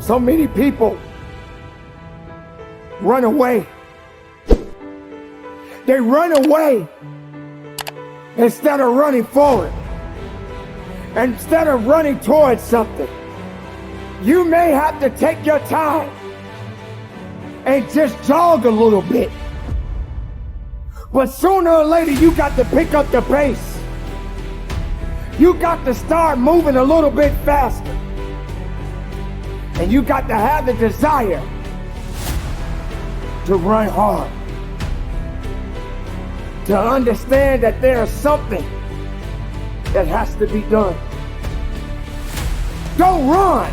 So many people run away. They run away instead of running forward. Instead of running towards something. You may have to take your time and just jog a little bit. But sooner or later, you got to pick up the pace. You got to start moving a little bit faster. And you got to have the desire to run hard. To understand that there's something that has to be done. Don't run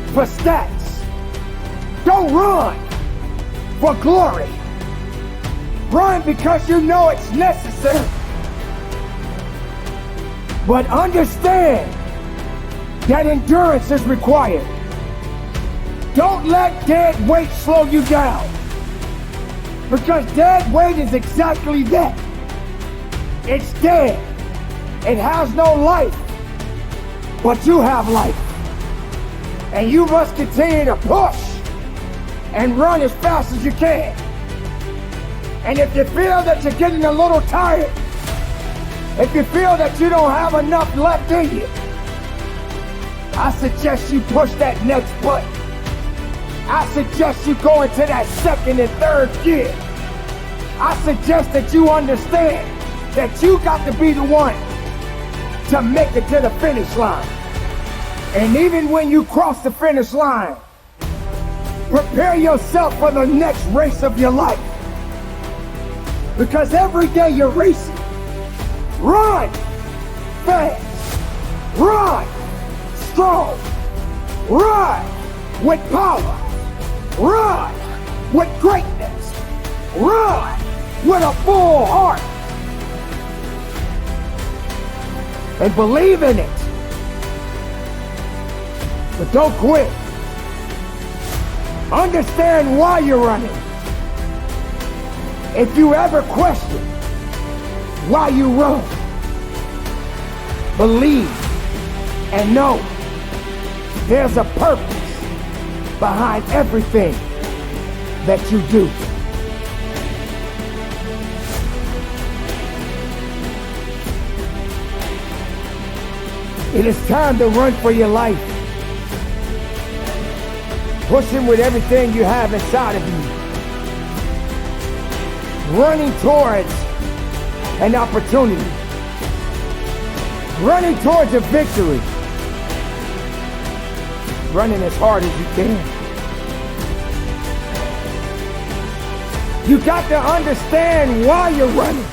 for stats. Don't run for glory. Run because you know it's necessary. But understand that endurance is required. Don't let dead weight slow you down. Because dead weight is exactly that. It's dead. It has no life. But you have life. And you must continue to push and run as fast as you can. And if you feel that you're getting a little tired, if you feel that you don't have enough left in you, I suggest you push that next button. I suggest you go into that second and third gear. I suggest that you understand that you got to be the one to make it to the finish line. And even when you cross the finish line, prepare yourself for the next race of your life. Because every day you're racing. Run fast. Run strong. Run with power. Run with greatness. Run with a full heart. And believe in it. But don't quit. Understand why you're running. If you ever question why you run, believe and know there's a purpose behind everything that you do. It is time to run for your life. Pushing with everything you have inside of you. Running towards an opportunity. Running towards a victory. Running as hard as you can. You got to understand why you're running.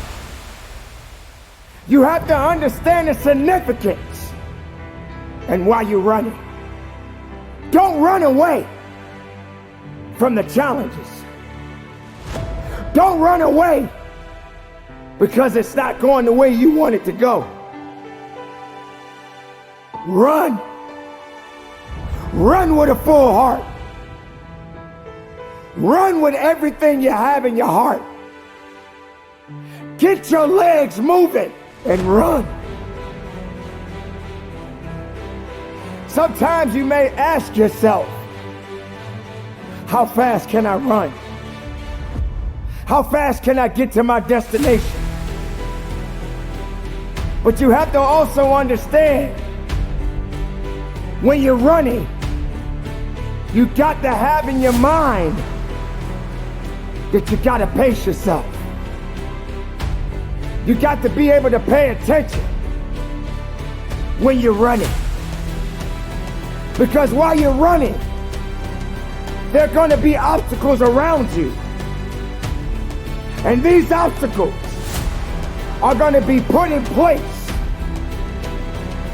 You have to understand the significance and why you're running. Don't run away from the challenges. Don't run away because it's not going the way you want it to go. Run. Run with a full heart. Run with everything you have in your heart. Get your legs moving and run. Sometimes you may ask yourself, how fast can I run? How fast can I get to my destination? But you have to also understand, when you're running, you got to have in your mind that you got to pace yourself. You got to be able to pay attention when you're running. Because while you're running, there are going to be obstacles around you. And these obstacles are going to be put in place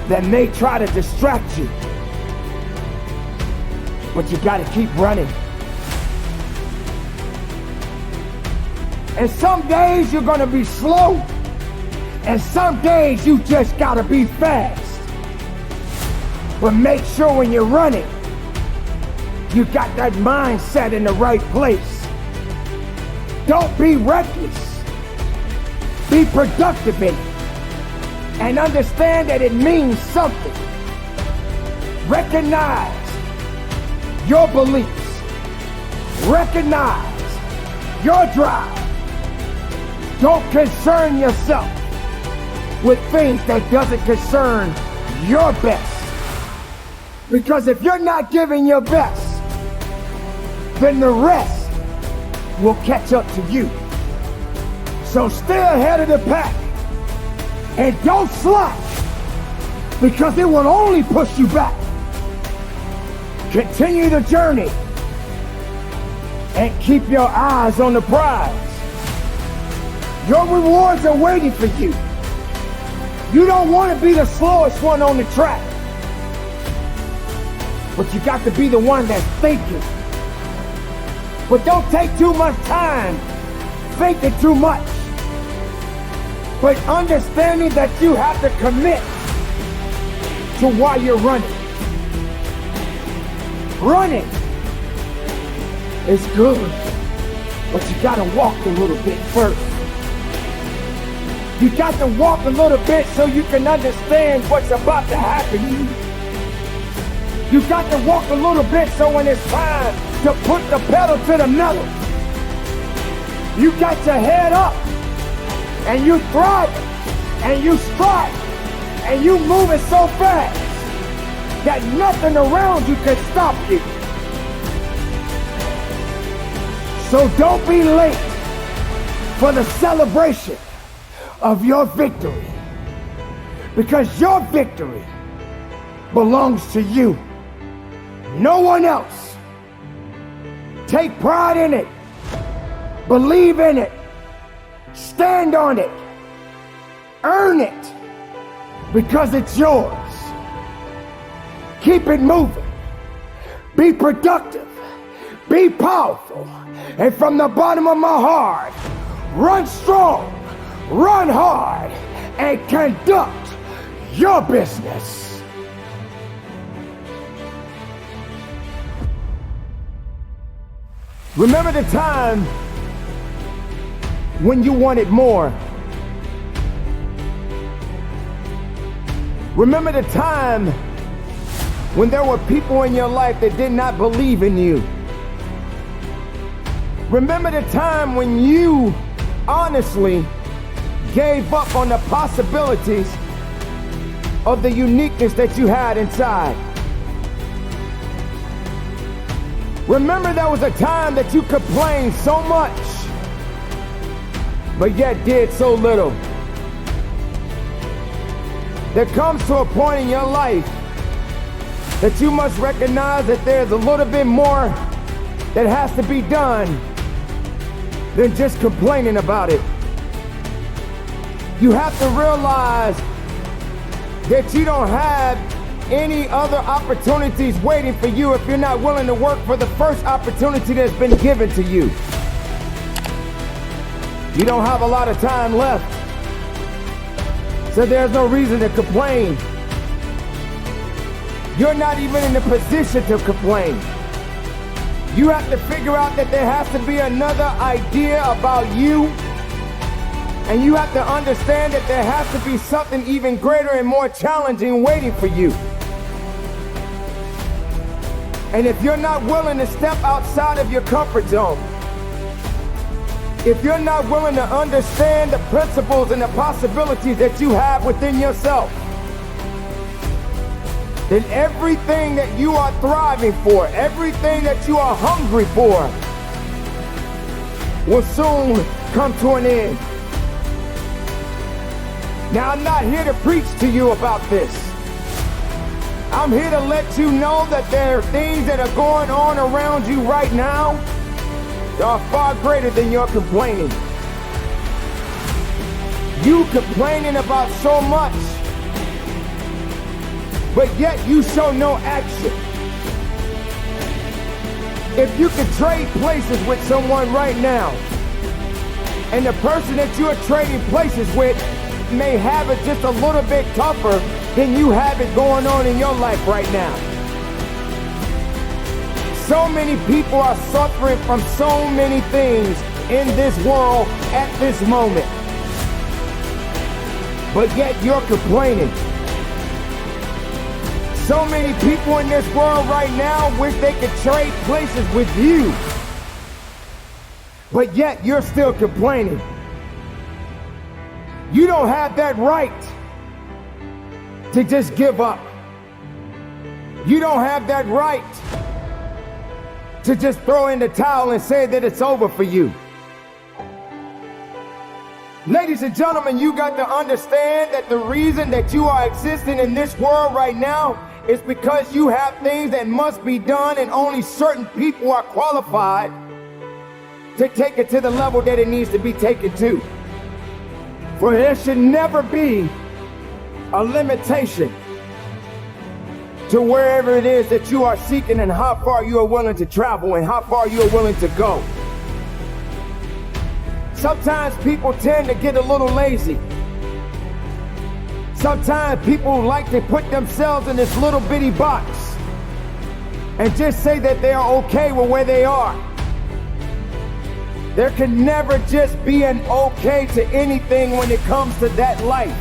that may try to distract you. But you got to keep running. And some days you're going to be slow. And some days you just got to be fast. But make sure when you're running, you got that mindset in the right place. Don't be reckless. Be productive in it. And understand that it means something. Recognize your beliefs. Recognize your drive. Don't concern yourself with things that doesn't concern your best. Because if you're not giving your best, then the rest will catch up to you. So stay ahead of the pack and don't slack, because it will only push you back. Continue the journey and keep your eyes on the prize. Your rewards are waiting for you. You don't want to be the slowest one on the track, but you got to be the one that's thinking. But don't take too much time thinking too much, but understanding that you have to commit to why you're running. Running is good, but you gotta walk a little bit first. You got to walk a little bit so you can understand what's about to happen to you. You got to walk a little bit so when it's time to put the pedal to the metal, you got your head up and you thrive and you strike and you moving so fast that nothing around you can stop you. So don't be late for the celebration of your victory, because your victory belongs to you, no one else. Take pride in it, believe in it, stand on it, earn it, because it's yours. Keep it moving, be productive, be powerful, and from the bottom of my heart, run strong, run hard, and conduct your business. Remember the time when you wanted more. Remember the time when there were people in your life that did not believe in you. Remember the time when you honestly gave up on the possibilities of the uniqueness that you had inside. Remember there was a time that you complained so much, but yet did so little. There comes to a point in your life that you must recognize that there's a little bit more that has to be done than just complaining about it. You have to realize that you don't have any other opportunities waiting for you if you're not willing to work for the first opportunity that's been given to you. You don't have a lot of time left, so there's no reason to complain. You're not even in the position to complain. You have to figure out that there has to be another idea about you, and you have to understand that there has to be something even greater and more challenging waiting for you. And if you're not willing to step outside of your comfort zone, if you're not willing to understand the principles and the possibilities that you have within yourself, then everything that you are thriving for, everything that you are hungry for, will soon come to an end. Now, I'm not here to preach to you about this. I'm here to let you know that there are things that are going on around you right now that are far greater than your complaining. You complaining about so much, but yet you show no action. If you could trade places with someone right now, and the person that you are trading places with may have it just a little bit tougher than you have it going on in your life right now. So many people are suffering from so many things in this world at this moment, but yet you're complaining. So many people in this world right now wish they could trade places with you. But yet you're still complaining. You don't have that right to just give up. You don't have that right to just throw in the towel and say that it's over for you. Ladies and gentlemen, you got to understand that the reason that you are existing in this world right now is because you have things that must be done, and only certain people are qualified to take it to the level that it needs to be taken to. For there should never be a limitation to wherever it is that you are seeking and how far you are willing to travel and how far you are willing to go. Sometimes people tend to get a little lazy. Sometimes people like to put themselves in this little bitty box and just say that they are okay with where they are. There can never just be an okay to anything when it comes to that life.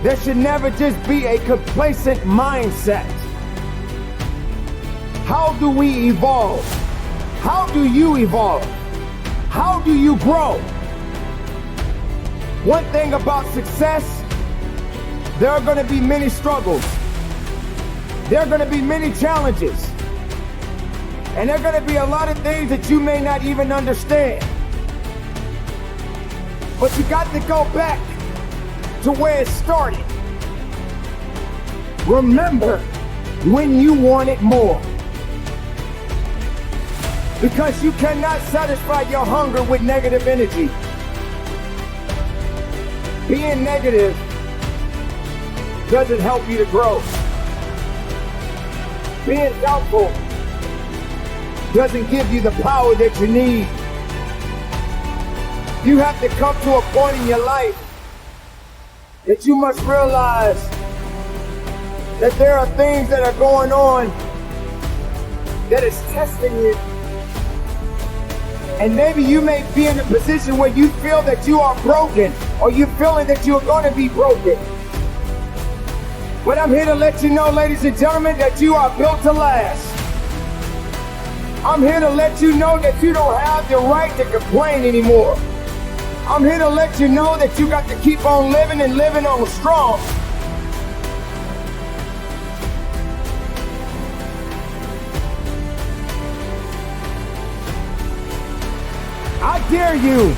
There should never just be a complacent mindset. How do we evolve? How do you evolve? How do you grow? One thing about success, there are going to be many struggles. There are going to be many challenges. And there are going to be a lot of things that you may not even understand. But you got to go back to where it started. Remember when you wanted more. Because you cannot satisfy your hunger with negative energy. Being negative doesn't help you to grow. Being doubtful doesn't give you the power that you need. You have to come to a point in your life that you must realize that there are things that are going on that is testing you. And maybe you may be in a position where you feel that you are broken, or you're feeling that you're going to be broken. But I'm here to let you know, ladies and gentlemen, that you are built to last. I'm here to let you know that you don't have the right to complain anymore. I'm here to let you know that you got to keep on living and living on strong. I dare you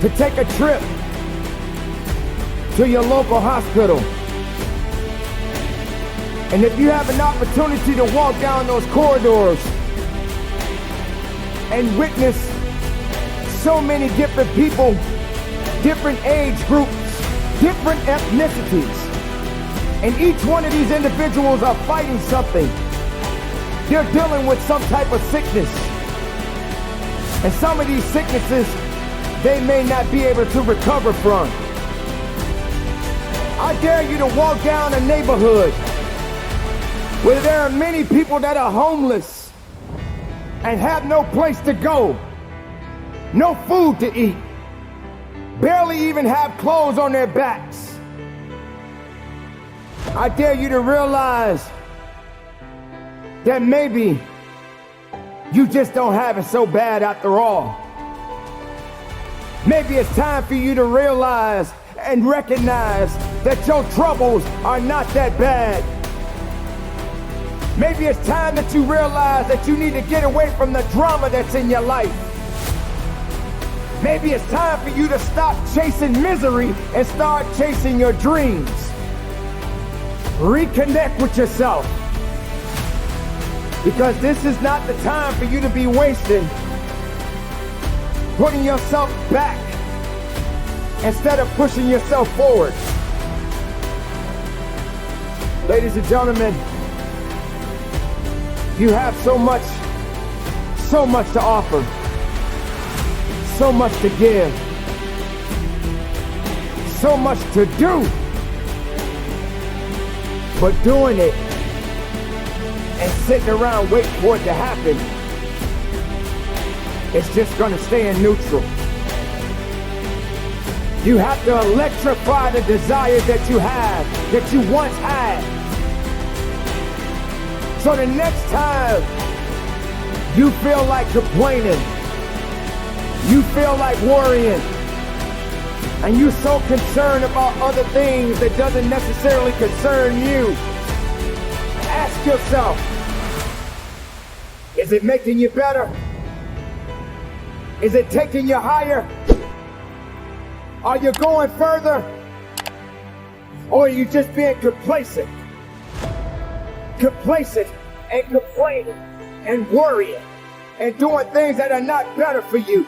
to take a trip to your local hospital. And if you have an opportunity to walk down those corridors and witness so many different people, different age groups, different ethnicities, and each one of these individuals are fighting something. They're dealing with some type of sickness. And some of these sicknesses, they may not be able to recover from. I dare you to walk down a neighborhood where there are many people that are homeless and have no place to go, no food to eat, barely even have clothes on their backs. I dare you to realize that maybe you just don't have it so bad after all. Maybe it's time for you to realize and recognize that your troubles are not that bad. Maybe it's time that you realize that you need to get away from the drama that's in your life. Maybe it's time for you to stop chasing misery and start chasing your dreams. Reconnect with yourself. Because this is not the time for you to be wasting, putting yourself back instead of pushing yourself forward. Ladies and gentlemen, you have so much to offer, so much to give, so much to do, but doing it and sitting around waiting for it to happen, it's just gonna stay in neutral. You have to electrify the desires that you have, that you once had. So the next time you feel like complaining, you feel like worrying, and you're so concerned about other things that doesn't necessarily concern you, ask yourself, is it making you better? Is it taking you higher? Are you going further? Or are you just being complacent? Complacent and complaining and worrying and doing things that are not better for you.